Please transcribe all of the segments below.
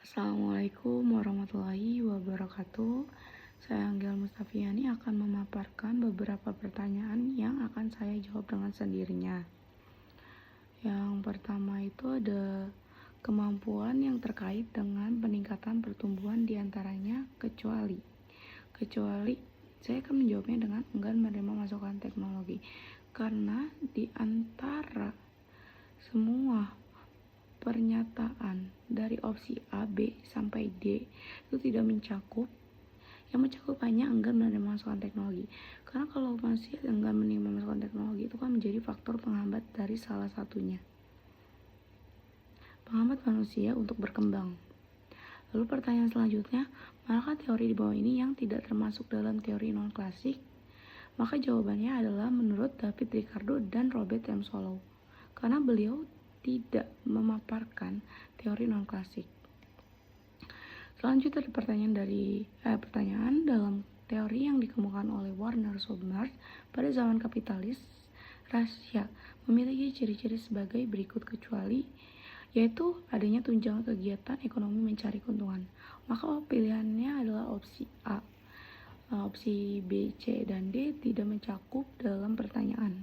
Assalamualaikum warahmatullahi wabarakatuh. Saya Anggel Mustafiani akan memaparkan beberapa pertanyaan yang akan saya jawab dengan sendirinya. Yang pertama itu ada kemampuan yang terkait dengan peningkatan pertumbuhan diantaranya kecuali saya akan menjawabnya dengan enggan menerima masukan teknologi karena di antara semua pernyataan dari opsi A, B, sampai D itu tidak mencakup. Yang mencakup hanya enggan menerima masukan teknologi. Karena kalau masih enggan menerima masukan teknologi itu kan menjadi faktor penghambat dari salah satunya. Penghambat manusia untuk berkembang. Lalu pertanyaan selanjutnya, manakah teori di bawah ini yang tidak termasuk dalam teori non-klasik? Maka jawabannya adalah menurut David Ricardo dan Robert M. Solow. Karena beliau tidak memaparkan teori non-klasik. Selanjutnya ada pertanyaan dalam teori yang dikemukakan oleh Werner Sommers pada zaman kapitalis, rahasia memiliki ciri-ciri sebagai berikut kecuali, yaitu adanya tunjangan kegiatan ekonomi mencari keuntungan. Maka pilihannya adalah opsi A. Opsi B, C, dan D tidak mencakup dalam pertanyaan.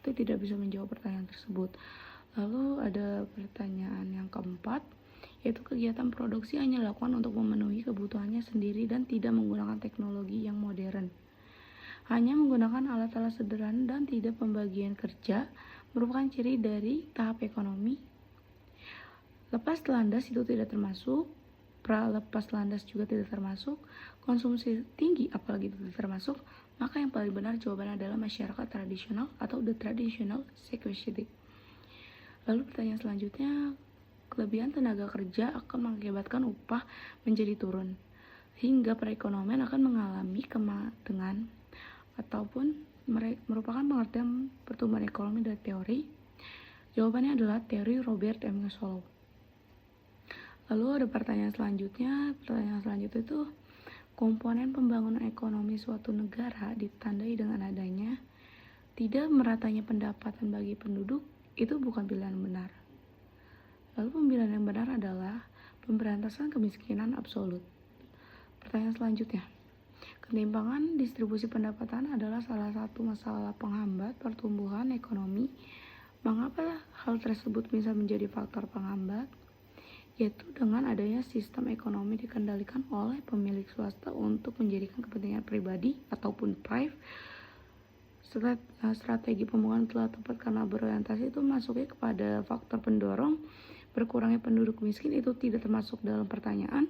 Itu tidak bisa menjawab pertanyaan tersebut. Lalu ada pertanyaan yang keempat, yaitu kegiatan produksi hanya dilakukan untuk memenuhi kebutuhannya sendiri dan tidak menggunakan teknologi yang modern. Hanya menggunakan alat-alat sederhana dan tidak pembagian kerja merupakan ciri dari tahap ekonomi. Lepas landas itu tidak termasuk, pra-lepas landas juga tidak termasuk, konsumsi tinggi apalagi itu tidak termasuk, maka yang paling benar jawabannya adalah masyarakat tradisional atau the traditional society. Lalu pertanyaan selanjutnya, kelebihan tenaga kerja akan mengakibatkan upah menjadi turun, hingga perekonomian akan mengalami kematangan ataupun merupakan pengertian pertumbuhan ekonomi dari teori. Jawabannya adalah teori Robert M. Solow. Lalu ada pertanyaan selanjutnya itu komponen pembangunan ekonomi suatu negara ditandai dengan adanya tidak meratanya pendapatan bagi penduduk. Itu bukan pilihan yang benar. Lalu pilihan yang benar adalah pemberantasan kemiskinan absolut. Pertanyaan selanjutnya, ketimpangan distribusi pendapatan adalah salah satu masalah penghambat pertumbuhan ekonomi. Mengapa hal tersebut bisa menjadi faktor penghambat? Yaitu dengan adanya sistem ekonomi dikendalikan oleh pemilik swasta untuk menjadikan kepentingan pribadi ataupun private. Strategi pembangunan telah tepat karena berorientasi itu masuknya kepada faktor pendorong berkurangnya penduduk miskin itu tidak termasuk dalam pertanyaan.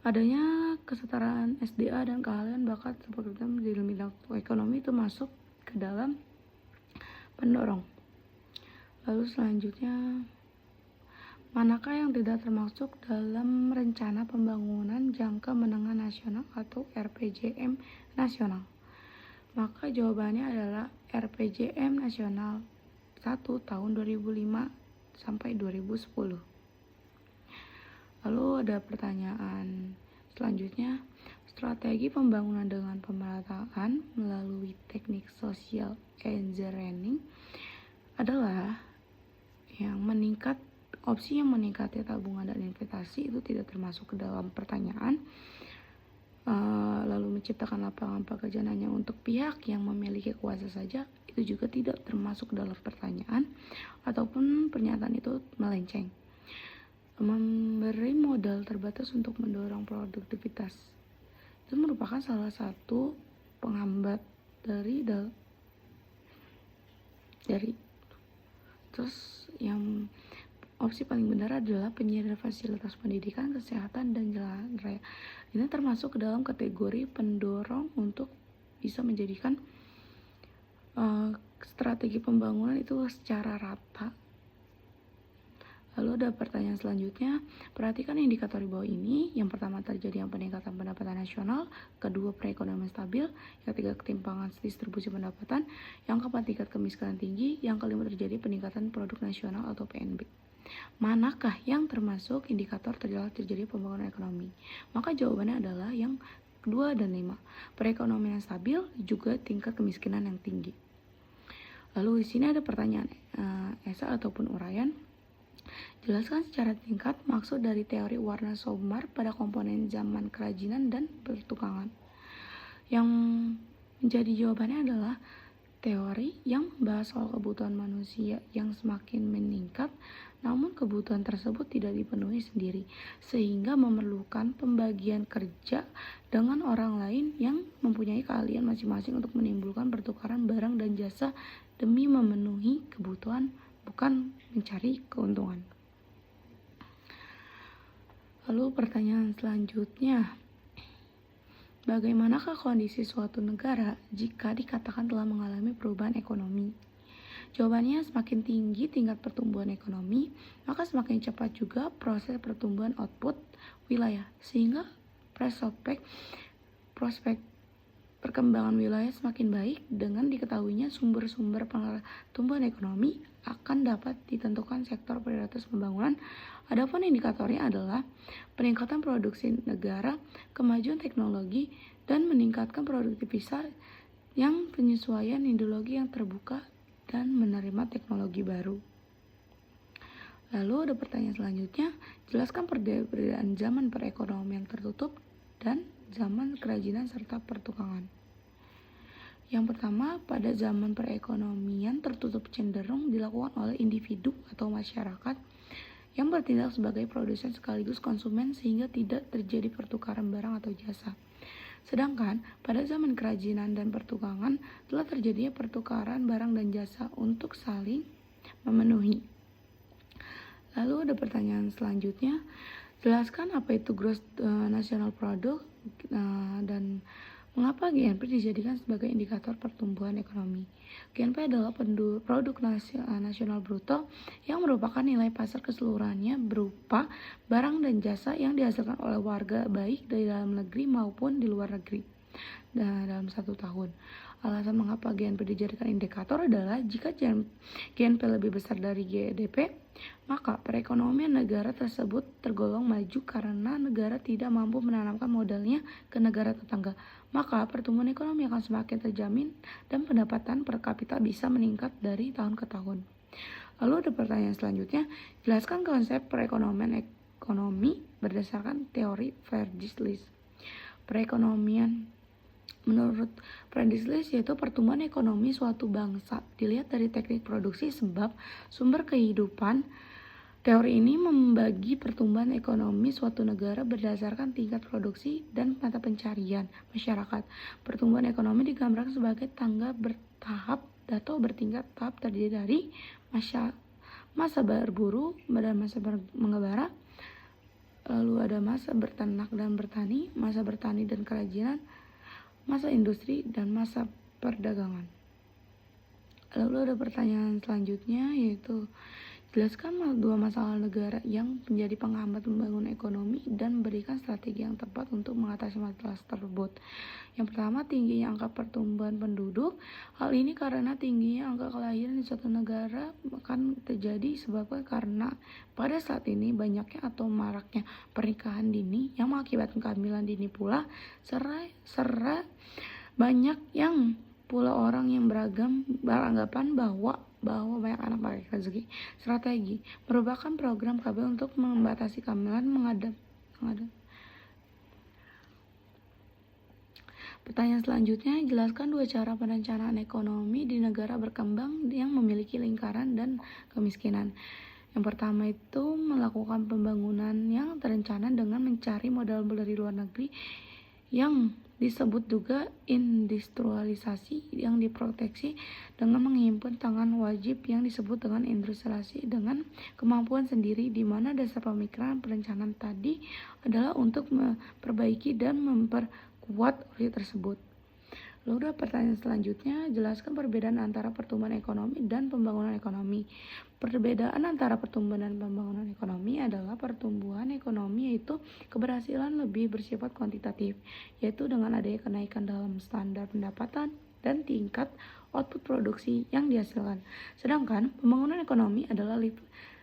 Adanya kesetaraan SDA dan keahlian bakat seperti di bidang ekonomi itu masuk ke dalam pendorong. Lalu selanjutnya, manakah yang tidak termasuk dalam rencana pembangunan jangka menengah nasional atau RPJM nasional? Maka jawabannya adalah RPJM Nasional 1 tahun 2005 sampai 2010. Lalu ada pertanyaan selanjutnya, strategi pembangunan dengan pemerataan melalui teknik social engineering adalah opsi yang meningkatnya tabungan dan investasi itu tidak termasuk ke dalam pertanyaan. Lalu menciptakan lapangan pekerjaan hanya untuk pihak yang memiliki kuasa saja, itu juga tidak termasuk dalam pertanyaan ataupun pernyataan itu melenceng. Memberi modal terbatas untuk mendorong produktivitas itu merupakan salah satu penghambat dari terus yang opsi paling benar adalah penyediaan fasilitas pendidikan, kesehatan, dan jalan raya. Ini termasuk ke dalam kategori pendorong untuk bisa menjadikan strategi pembangunan itu secara rata. Lalu ada pertanyaan selanjutnya, perhatikan indikator di bawah ini. Yang pertama terjadi yang peningkatan pendapatan nasional, kedua perekonomian stabil, yang ketiga ketimpangan distribusi pendapatan, yang keempat tingkat kemiskinan tinggi, yang kelima terjadi peningkatan produk nasional atau PNB. Manakah yang termasuk indikator terjadi pembangunan ekonomi? Maka jawabannya adalah yang kedua dan 5. Perekonomian yang stabil juga tingkat kemiskinan yang tinggi. Lalu di sini ada pertanyaan esai ataupun uraian. Jelaskan secara singkat maksud dari teori Warner Sommar pada komponen zaman kerajinan dan pertukangan. Yang menjadi jawabannya adalah teori yang membahas soal kebutuhan manusia yang semakin meningkat, namun kebutuhan tersebut tidak dipenuhi sendiri, sehingga memerlukan pembagian kerja dengan orang lain yang mempunyai keahlian masing-masing untuk menimbulkan pertukaran barang dan jasa demi memenuhi kebutuhan, bukan mencari keuntungan. Lalu pertanyaan selanjutnya, bagaimanakah kondisi suatu negara jika dikatakan telah mengalami perubahan ekonomi? Jawabannya, semakin tinggi tingkat pertumbuhan ekonomi, maka semakin cepat juga proses pertumbuhan output wilayah, sehingga prospek perkembangan wilayah semakin baik. Dengan diketahuinya sumber-sumber pertumbuhan ekonomi akan dapat ditentukan sektor prioritas pembangunan. Adapun indikatornya adalah peningkatan produksi negara, kemajuan teknologi, dan meningkatkan produktivitas yang penyesuaian ideologi yang terbuka dan menerima teknologi baru. Lalu ada pertanyaan selanjutnya, jelaskan perbedaan zaman perekonomian tertutup dan zaman kerajinan serta pertukangan. Yang pertama, pada zaman perekonomian tertutup cenderung dilakukan oleh individu atau masyarakat yang bertindak sebagai produsen sekaligus konsumen sehingga tidak terjadi pertukaran barang atau jasa. Sedangkan pada zaman kerajinan dan pertukangan telah terjadinya pertukaran barang dan jasa untuk saling memenuhi. Lalu ada pertanyaan selanjutnya, jelaskan apa itu gross national product dan mengapa GNP dijadikan sebagai indikator pertumbuhan ekonomi. GNP adalah produk nasional bruto yang merupakan nilai pasar keseluruhannya berupa barang dan jasa yang dihasilkan oleh warga baik dari dalam negeri maupun di luar negeri dalam satu tahun. Alasan mengapa GNP dijadikan indikator adalah jika GNP lebih besar dari GDP, maka perekonomian negara tersebut tergolong maju karena negara tidak mampu menanamkan modalnya ke negara tetangga. Maka pertumbuhan ekonomi akan semakin terjamin dan pendapatan per kapita bisa meningkat dari tahun ke tahun. Lalu ada pertanyaan selanjutnya, jelaskan konsep perekonomian ekonomi berdasarkan teori Friedrich. Perekonomian menurut Friedrich yaitu pertumbuhan ekonomi suatu bangsa dilihat dari teknik produksi sebab sumber kehidupan. Teori ini membagi pertumbuhan ekonomi suatu negara berdasarkan tingkat produksi dan mata pencarian masyarakat. Pertumbuhan ekonomi digambarkan sebagai tangga bertahap atau bertingkat tahap terdiri dari masa berburu dan masa mengembara, lalu ada masa berternak dan bertani, masa bertani dan kerajinan, masa industri, dan masa perdagangan. Lalu ada pertanyaan selanjutnya yaitu jelaskan dua masalah negara yang menjadi penghambat pembangunan ekonomi dan berikan strategi yang tepat untuk mengatasi masalah tersebut. Yang pertama, tingginya angka pertumbuhan penduduk. Hal ini karena tingginya angka kelahiran di suatu negara akan terjadi sebabkan karena pada saat ini banyaknya atau maraknya pernikahan dini yang mengakibatkan kehamilan dini pula, serta banyak yang pula orang yang beranggapan bahwa banyak anak pakai rezeki. Strategi merupakan program KB untuk membatasi kehamilan menghadap. Pertanyaan selanjutnya, jelaskan dua cara perencanaan ekonomi di negara berkembang yang memiliki lingkaran dan kemiskinan. Yang pertama itu melakukan pembangunan yang terencana dengan mencari modal dari luar negeri yang disebut juga industrialisasi yang diproteksi dengan menghimpun tangan wajib yang disebut dengan industrialisasi dengan kemampuan sendiri, di mana dasar pemikiran perencanaan tadi adalah untuk memperbaiki dan memperkuat proyek tersebut. Lalu pertanyaan selanjutnya, jelaskan perbedaan antara pertumbuhan ekonomi dan pembangunan ekonomi. Perbedaan antara pertumbuhan dan pembangunan ekonomi adalah pertumbuhan ekonomi yaitu keberhasilan lebih bersifat kuantitatif, yaitu dengan adanya kenaikan dalam standar pendapatan dan tingkat output produksi yang dihasilkan. Sedangkan pembangunan ekonomi adalah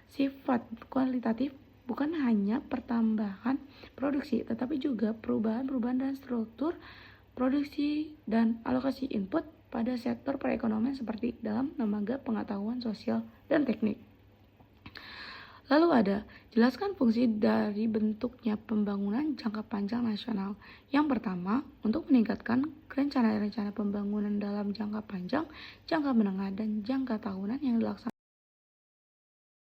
sifat kualitatif, bukan hanya pertambahan produksi, tetapi juga perubahan dan struktur produksi dan alokasi input pada sektor perekonomian seperti dalam lembaga pengetahuan sosial dan teknik. Lalu ada, jelaskan fungsi dari bentuknya pembangunan jangka panjang nasional. Yang pertama, untuk meningkatkan rencana-rencana pembangunan dalam jangka panjang, jangka menengah, dan jangka tahunan yang dilaksanakan